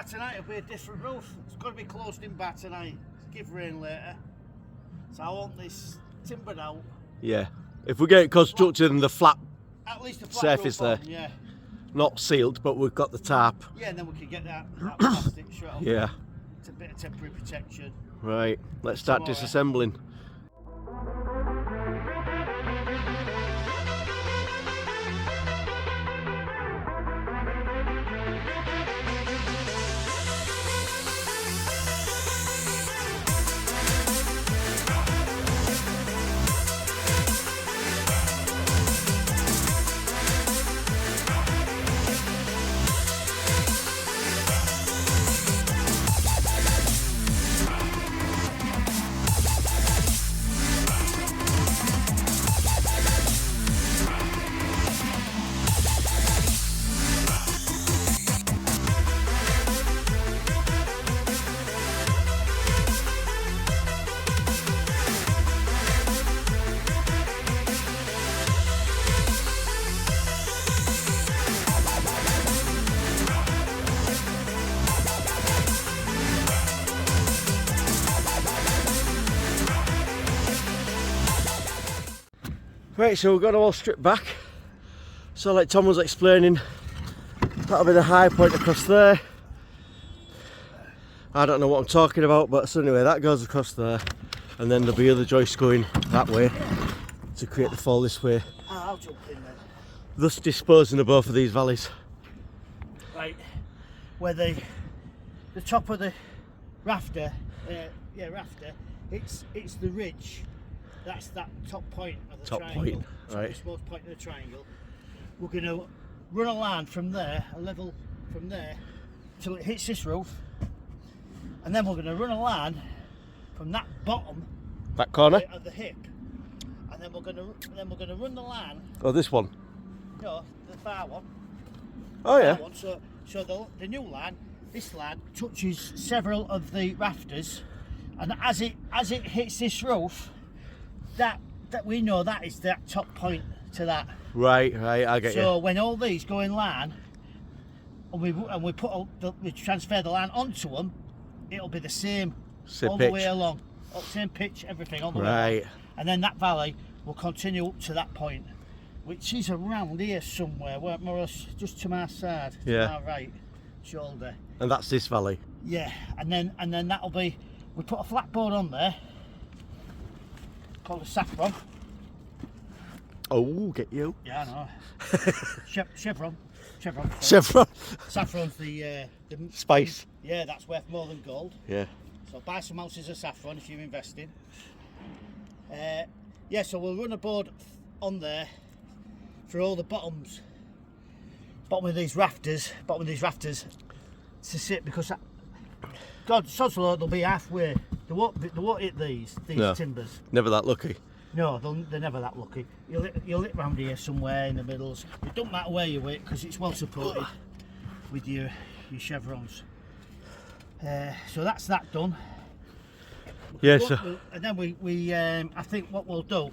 by tonight it'll be a different roof. It's got to be closed in by tonight. Give rain later. So I want this timbered out. Yeah. If we get it constructed in the flat At least a flat surface roof there. on, yeah. Not sealed, but we've got the tarp. Yeah, and then we can get that plastic straight off. Yeah. It's a bit of temporary protection. Right, let's start disassembling. Right, so we've got it all stripped back. So like Tom was explaining, that'll be the high point across there. I don't know what I'm talking about, but so anyway, that goes across there. And then there'll be other joists going that way to create the fall this way. I'll jump in then. Thus disposing of both of these valleys. Right, where the top of the rafter, rafter, it's the ridge. That's that top point of the Top triangle. point, right. The smallest point of the triangle. We're going to run a line from there, a level from there, till it hits this roof, and then we're going to run a line from that bottom That corner? of the hip, and then we're going to run the line. Oh, this one. No, the far one. Oh yeah. That one. So the new line, this line touches several of the rafters, and as it hits this roof, that we know that is that top point to that. Right, I get you. So when all these go in line, and we transfer the line onto them, it'll be the same all the way along, same pitch, everything all the way along. And then that valley will continue up to that point, which is around here somewhere, more or less just to my side, to my right shoulder. And that's this valley. Yeah, and then that'll be, we put a flat board on there called a saffron. Oh, get you. Yeah, I know. Chevron. Sorry. Chevron. Saffron's the Spice. Yeah, that's worth more than gold. Yeah. So buy some ounces of saffron if you're investing. Yeah, so we'll run a board on there for all the bottom of these rafters to sit, because God, sod's law, they'll be halfway. They won't hit these No. timbers. Never that lucky. No, they're never that lucky. You'll hit round here somewhere in the middles. It don't matter where you hit, because it's well supported with your chevrons. So that's that done. Yeah, so And then we I think what we'll do,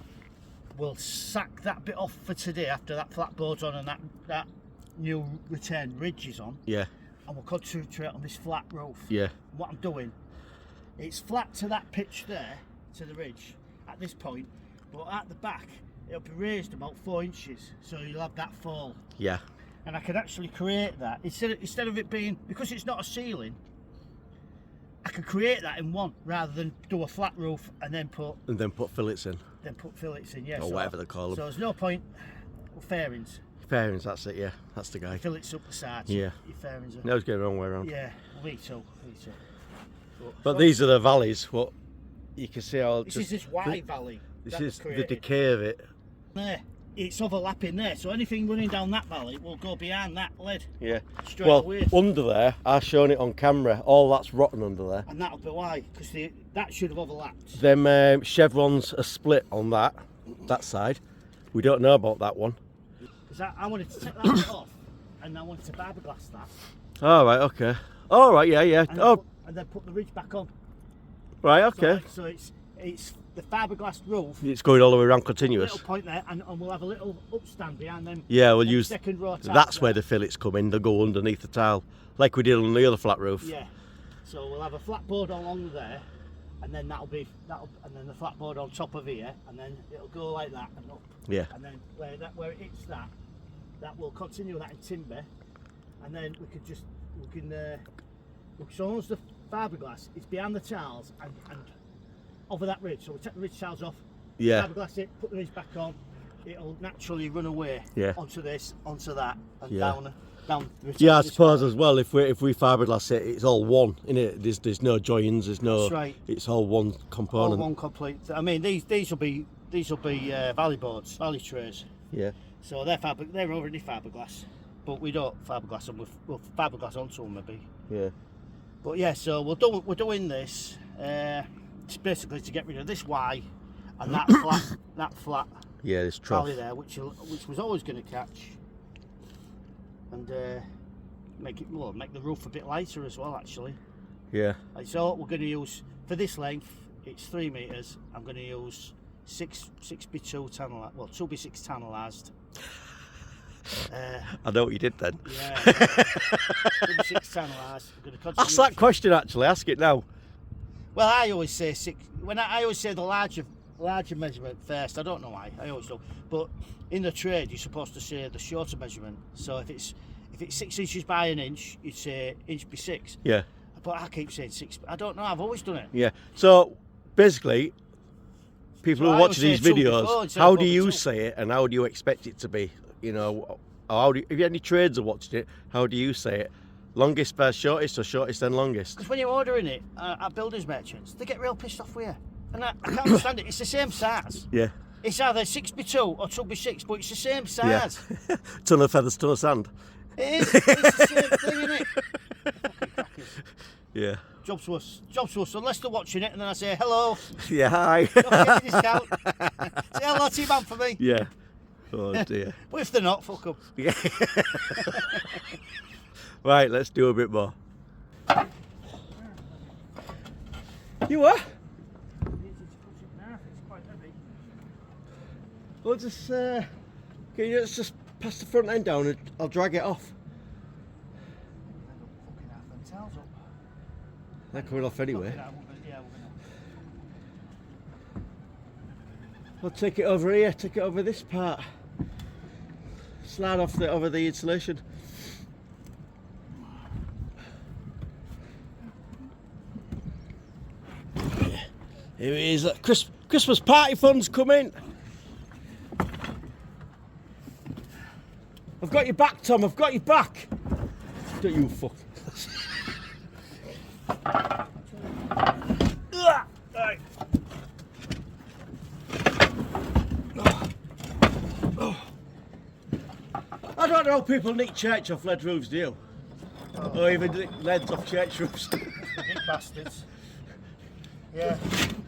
we'll sack that bit off for today after that flat board's on and that new return ridge is on. yeah, And we'll concentrate on this flat roof. yeah. What I'm doing, it's flat to that pitch there, to the ridge, at this point, but at the back, it'll be raised about 4 inches, so you'll have that fall. Yeah. And I can actually create that, instead of it being, because it's not a ceiling, I can create that in one, rather than do a flat roof and then put fillets in. fillets in, yeah. Or whatever they call them. So there's no point, well, fairings. Fairings, that's it, yeah. That's the guy. Fillets up the sides. Yeah. Your fairings are. Now it's going the wrong way around. Yeah, me too. But these are the valleys, what you can see how This is this wide valley. This that is was the created. decay of it. There, it's overlapping there, so anything running down that valley will go behind that lead. Yeah. Straight Well, away. under there, I've shown it on camera, all that's rotten under there. And that'll be why, because that should have overlapped. Them chevrons are split on that side. We don't know about that one. Because I wanted to take that bit off, and I wanted to fiberglass that. All right, okay. All right, yeah. And Oh, and then put the ridge back on. right, okay. So it's the fiberglass roof. It's going all the way around A continuous. little point there, and we'll have a little upstand behind them. Yeah, we'll use. Second row. That's where the fillets come in. They'll go underneath the tile, like we did on the other flat roof. Yeah. So we'll have a flat board along there, and then and then the flat board on top of here, and then it'll go like that and up. Yeah. And then where it hits that will continue that in timber, and then we can so long as the fiberglass is behind the tiles and over that ridge. So we take the ridge tiles off. Yeah. Fiberglass it, put the ridge back on. It'll naturally run away. Yeah. Onto this, onto that, and Yeah. down. Yeah, I suppose as well. If we fiberglass it, it's all one. Innit? There's no joins. There's no. That's right. It's all one component. All one complete. I mean, these will be valley boards, valley trays. Yeah. So they're already fiberglass, but we don't fiberglass them. We'll fiberglass onto them maybe. Yeah. But yeah, so we're doing this. It's basically to get rid of this Y and that flat Yeah, this trough. valley there, which was always going to catch, and make the roof a bit lighter as well. Actually. Yeah. So we're going to use for this length. It's 3 meters. I'm going to use 6x2 tannalized. Well, 2x6 tannalized. I know what you did then. Yeah. 2x6 tannalized. Ask that question actually. Ask it now. Well, I always say 6. I always say the larger measurement first. I don't know why. I always do. But in the trade, you're supposed to say the shorter measurement. So if it's 6 inches by an inch, you'd say inch by 6. Yeah. But I keep saying 6. I don't know. I've always done it. Yeah. So basically, people who I are always watching these say 2 before videos, instead how of do you 2. say it, and how do you expect it to be? You know, if you any trades are watching it, how do you say it? Longest versus shortest, or shortest then longest? Because when you're ordering it at builders merchants, they get real pissed off with you. And I can't understand it. It's the same size. Yeah. It's either 6x2 or 2x6, but it's the same size. Yeah. Ton of feathers, ton of sand. It is. It's the same thing, isn't it? Fucking crackers. Yeah. Jobs to us. Unless they're watching it, and then I say hello. Yeah. Hi. Don't forget your discount. Say hello to your man for me. Yeah. Oh dear. But if they're not, fuck them. Yeah. Right, let's do a bit more. You what? Well, can you just pass the front end down and I'll drag it off. They're coming off anyway. I'll take it over here, take it over this part. Slide off over the insulation. Here it is. Christmas party funds coming. I've got your back, Tom. I've got your back. Don't you fuck. I don't know people nick church off lead roofs, do you? Oh. Or even leads off church roofs. Big bastards. Yeah.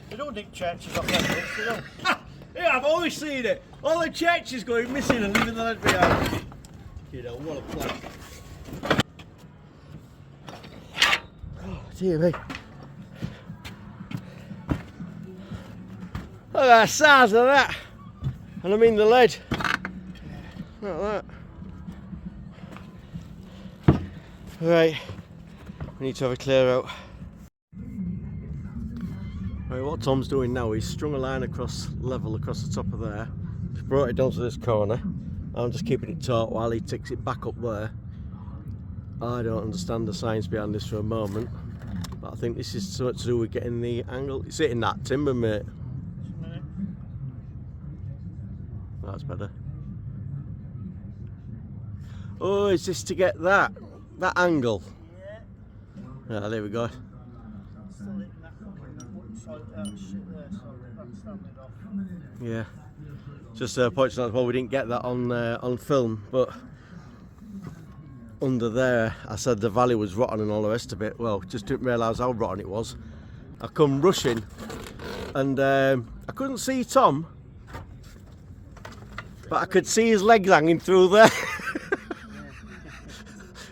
They don't nick churches off lead roofs, they don't. Yeah, I've always seen it. All the churches going missing and leaving the lead behind. You know, what a plan. Oh, dear me. Look at the size of that. And I mean the lead. Look at that. Right, we need to have a clear out. Right, what Tom's doing now, he's strung a line level across the top of there. He's brought it down to this corner. I'm just keeping it taut while he takes it back up there. I don't understand the science behind this for a moment, but I think this is something to do with getting the angle. It's hitting that timber, mate. That's better. Oh, is this to get that angle? Yeah. Ah, there we go. Yeah. Just pointing out, well, we didn't get that on film, but under there, I said the valley was rotten and all the rest of it. Well, just didn't realise how rotten it was. I come rushing, and I couldn't see Tom, but I could see his legs hanging through there.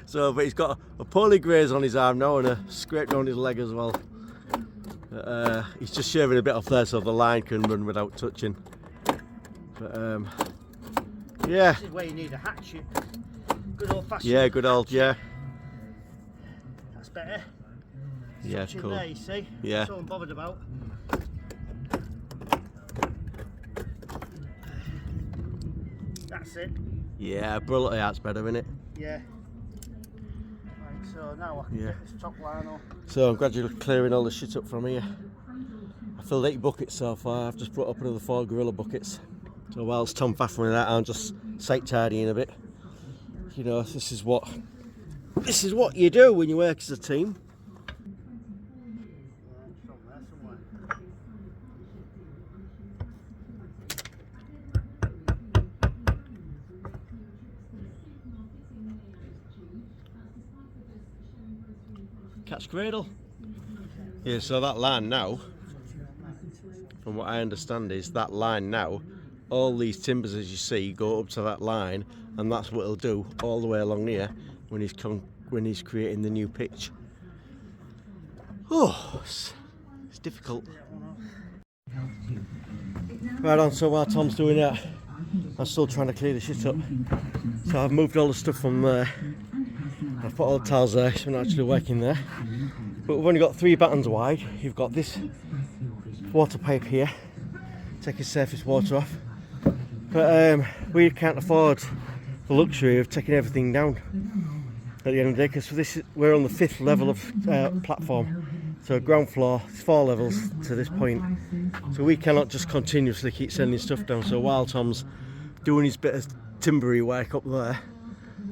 So, but he's got a poorly graze on his arm now and a scrape down his leg as well. He's just shaving a bit off there so the line can run without touching. But yeah. This is where you need a hatchet. Good old fashioned. Yeah, good old, yeah. That's better. Yeah, Touching cool. there, you see? Yeah. That's all I'm bothered about. That's it. Yeah, brilliant. That's better, isn't it? Yeah. Right, so now I can get this top line off. So I'm gradually clearing all the shit up from here. I filled 8 buckets so far. I've just brought up another 4 gorilla buckets. So whilst Tom faffing with that, I'm just site tidying a bit. You know, this is what you do when you work as a team. Catch cradle. Yeah, so that line now, from what I understand is that line now, all these timbers as you see go up to that line, and that's what he'll do all the way along here when he's creating the new pitch. Oh, it's difficult. Right on, so while Tom's doing that, I'm still trying to clear the shit up. So I've moved all the stuff from there. I've put all the tiles there, so I'm not actually working there. But we've only got 3 battens wide. You've got this water pipe here, taking surface water off. But we can't afford the luxury of taking everything down at the end of the day, because we're on the 5th level of platform. So ground floor, it's 4 levels to this point. So we cannot just continuously keep sending stuff down. So while Tom's doing his bit of timbery work up there,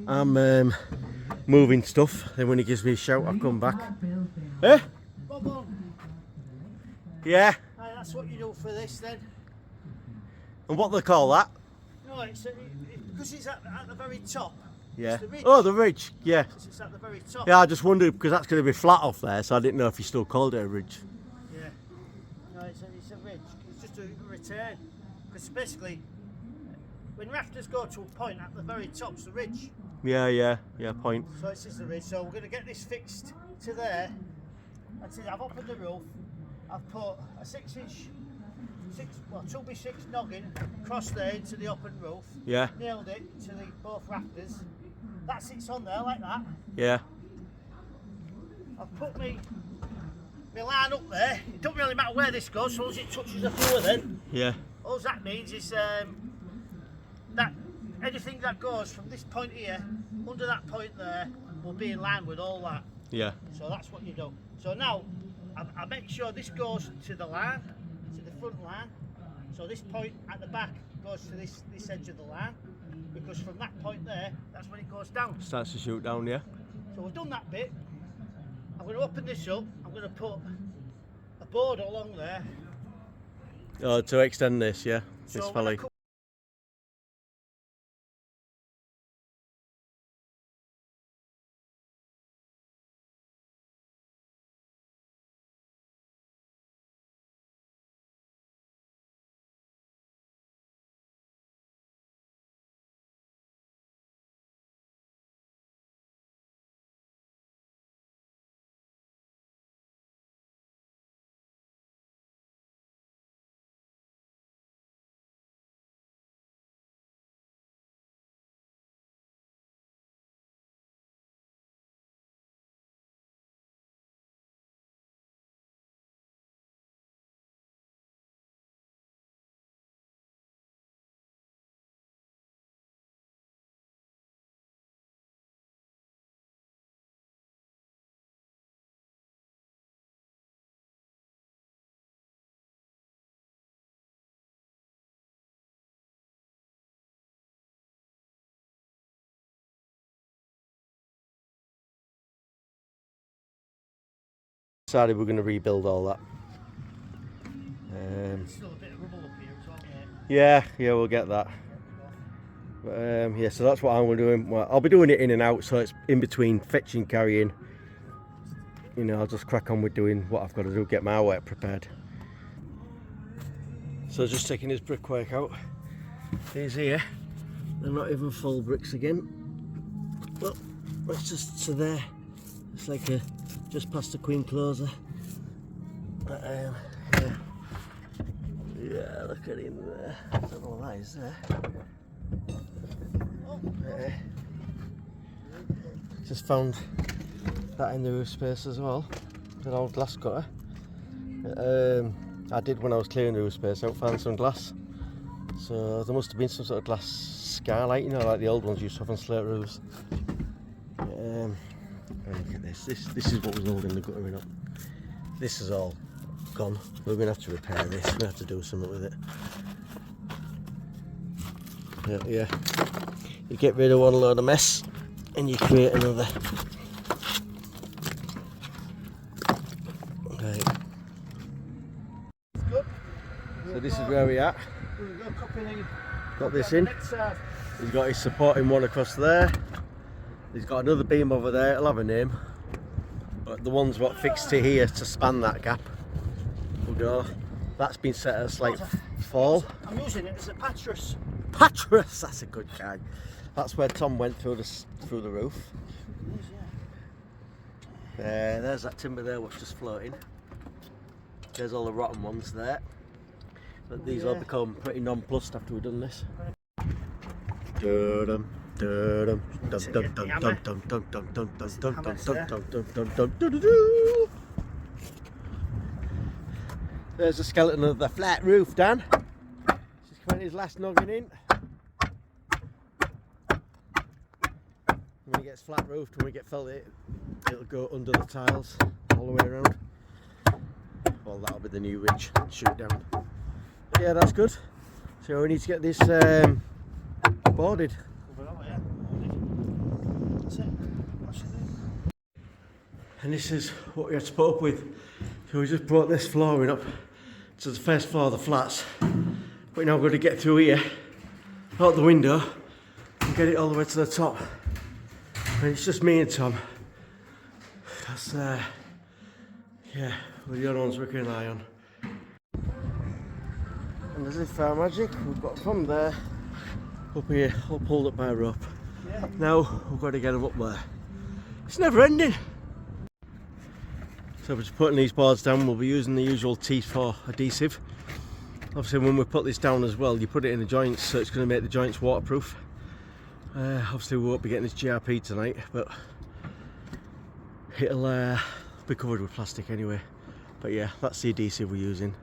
I'm moving stuff. Then when he gives me a shout, I'll come back. Eh? Bob on. Yeah. Aye, that's what you do for this then. And what they call that? No, it's because it's at the very top. Yeah. It's the ridge. Oh, the ridge. Yeah. It's at the very top. Yeah, I just wondered because that's going to be flat off there, so I didn't know if you still called it a ridge. Yeah. No, it's a ridge. It's just a return. Because basically, when rafters go to a point at the very top's the ridge. Yeah, point. So it's just the ridge. So we're going to get this fixed to there. And see, I've opened the roof. I've put a 6-inch, 2x6 noggin across there into the open roof. Yeah. Nailed it to both rafters. That sits on there like that. Yeah. I've put my line up there. It don't really matter where this goes, as long as it touches the floor then. Yeah. All that means is that anything that goes from this point here, under that point there, will be in line with all that. Yeah. So that's what you do. So now, I make sure this goes to the line, to the front line. So this point at the back goes to this edge of the line. Because from that point there, that's when it goes down. Starts to shoot down, yeah. So we've done that bit. I'm going to open this up. I'm going to put a board along there. Oh, to extend this, yeah. This So valley. Decided we're going to rebuild all that. Still a bit of rubble up here as well, mate. Yeah, we'll get that. But, yeah, so that's what I'm doing. Well, I'll be doing it in and out, so it's in between fetching, carrying. You know, I'll just crack on with doing what I've got to do, get my work prepared. So just taking his brickwork out. Here's here. They're not even full bricks again. Well, that's just to there. It's like just past the Queen Closer. Yeah. Yeah, look at him there. I don't know what that is there. Just found that in the roof space as well. An old glass cutter. I did when I was clearing the roof space out, found some glass. So there must have been some sort of glass skylight, you know, like the old ones used to have on slate roofs. Look at this. This is what was holding the guttering up. This is all gone. We're going to have to repair this. We're going to have to do something with it. Yeah. You get rid of one load of mess and you create another. Right. So this is where we're at. Got this in. He's got his supporting one across there. He's got another beam over there. It'll have a name. But the ones what fixed to here to span that gap will go. That's been set as like fall. I'm using it as a pattress. Pattress, that's a good kind. That's where Tom went through the roof. There's that timber there what's just floating. There's all the rotten ones there. But these all become pretty nonplussed after we've done this. There's a skeleton of the flat roof, Dan. He's coming his last noggin in. When it gets flat roofed, when we get felt it'll go under the tiles all the way around. Well, that'll be the new ridge. Shoot down. But yeah, that's good. So we need to get this boarded. That's it. And this is what we had to put up with. So we just brought this flooring up to the first floor of the flats. But now we're going to get through here, out the window, and get it all the way to the top. And it's just me and Tom. That's yeah, we're the only ones we can rely on. And as if our magic, we've got from there up here, all pulled up by a rope. Yeah. Now we've got to get them up there. It's never ending. So we're just putting these boards down. We'll be using the usual T4 adhesive. Obviously when we put this down as well, you put it in the joints, so it's going to make the joints waterproof. Obviously we won't be getting this GRP tonight, but it'll be covered with plastic anyway. But yeah, that's the adhesive we're using.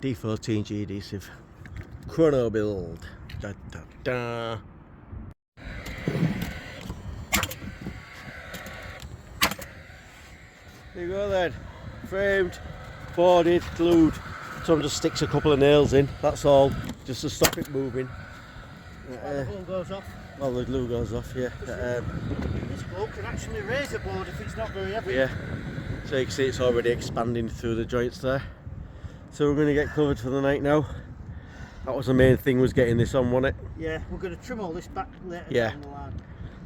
D14G adhesive. Chrono build. Da, da, da. There you go then. Framed, boarded, glued. Tom just sticks a couple of nails in, that's all, just to stop it moving. The glue goes off. Well, the glue goes off, yeah. This glue can actually raise a board if it's not very heavy. Yeah, so you can see it's already expanding through the joints there. So we're going to get covered for the night now. That was the main thing, was getting this on, wasn't it? Yeah, we're going to trim all this back later down the line.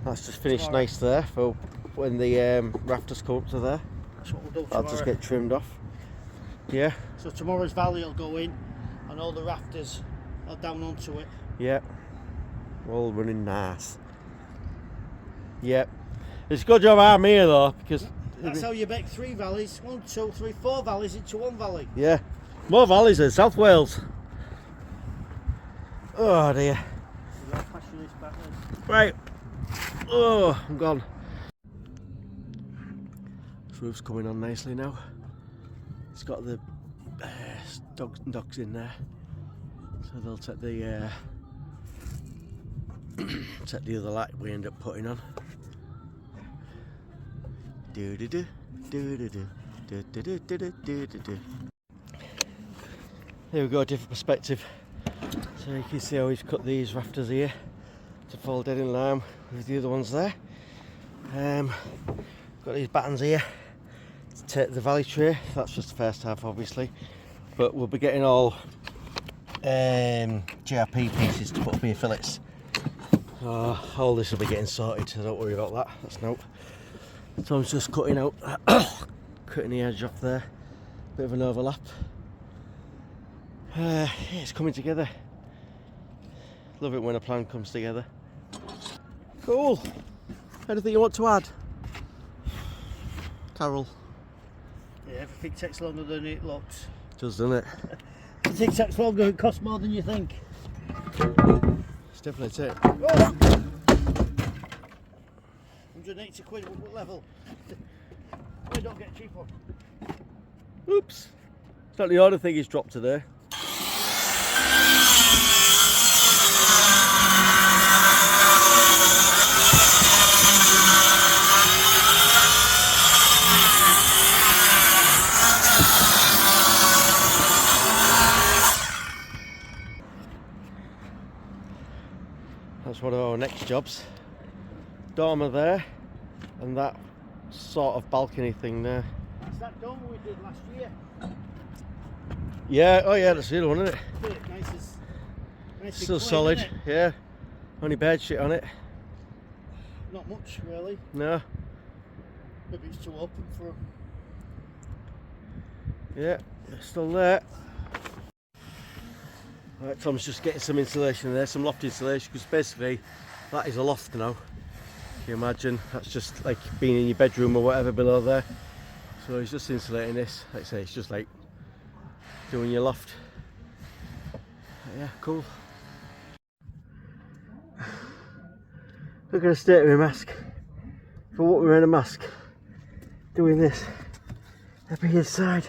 That's just finished nice there for when the rafters come up to there. That's what we'll do tomorrow. I'll just get trimmed off. Yeah. So tomorrow's valley will go in and all the rafters are down onto it. Yeah. All running nice. Yep. It's a good job I'm here though, because that's how you make 3 valleys. 1, 2, 3, 4 valleys into 1 valley. Yeah. More valleys in South Wales. Oh dear. Right. Oh, I'm gone. This roof's coming on nicely now. It's got the dogs in there, so they'll take the take the other light we end up putting on. Do do do do do do do do do do do do. There we go, different perspective. So you can see how he's cut these rafters here to fall dead in line with the other ones there. Got these battens here to take the valley tray. That's just the first half obviously, but we'll be getting all GRP pieces to put up here, fillets. All this will be getting sorted, so don't worry about that. That's nope. So I'm just cutting out cutting the edge off there, bit of an overlap. Yeah, it's coming together. Love it when a plan comes together. Cool. Anything you want to add, Carol? Yeah, everything takes longer than it looks. It does, doesn't it? Everything takes longer, it costs more than you think. It's definitely it. Oh! 180 quid, what level? We don't get cheap one. Oops. It's not the only thing he's dropped today. That's one of our next jobs. Dormer there, and that sort of balcony thing there. That's that dormer we did last year. Yeah, oh yeah, that's the other one, isn't it? Nice Still solid, yeah. Only bed shit on it. Not much really. No. Maybe it's too open for. Yeah, it's still there. Right, Tom's just getting some insulation there, some loft insulation, because basically that is a loft now. Can you imagine? That's just like being in your bedroom or whatever below there. So he's just insulating this. Like I say, it's just like doing your loft. Yeah, cool. Look at the state of my mask. For what we're wearing a mask, doing this. I'll be inside.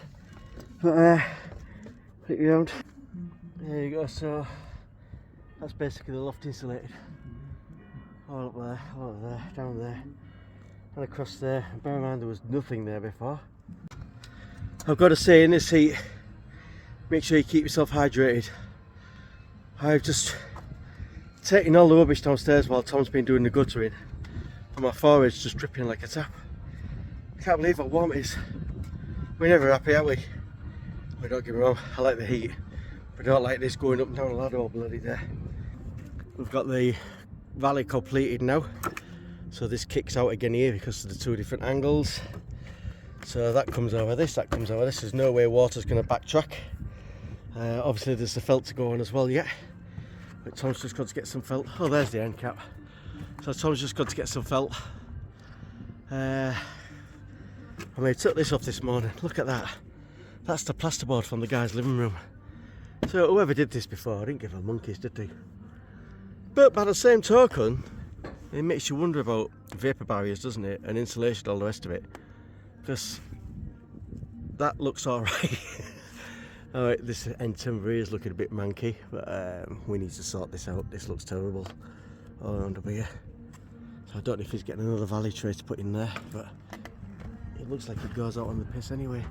But put it around. There you go, so that's basically the loft insulated. All up there, all up there, down there, and across there. And bear in mind there was nothing there before. I've got to say, in this heat, make sure you keep yourself hydrated. I've just taken all the rubbish downstairs while Tom's been doing the guttering, and my forehead's just dripping like a tap. I can't believe how warm it is. We're never happy, are we? Well, don't get me wrong, I like the heat. But I don't like this going up and down the ladder all bloody day. We've got the valley completed now. So this kicks out again here because of the two different angles. So that comes over this, that comes over this. There's no way water's going to backtrack. Obviously there's the felt to go on as well yet. But Tom's just got to get some felt. Oh, there's the end cap. So Tom's just got to get some felt. I mean, I took this off this morning. Look at that. That's the plasterboard from the guy's living room. So whoever did this before didn't give a monkeys, did they? But by the same token, it makes you wonder about vapour barriers, doesn't it? And insulation, all the rest of it. Because that looks alright. Alright, this end timber is looking a bit manky, but we need to sort this out. This looks terrible all around up here. So I don't know if he's getting another valley tray to put in there, but it looks like it goes out on the piss anyway.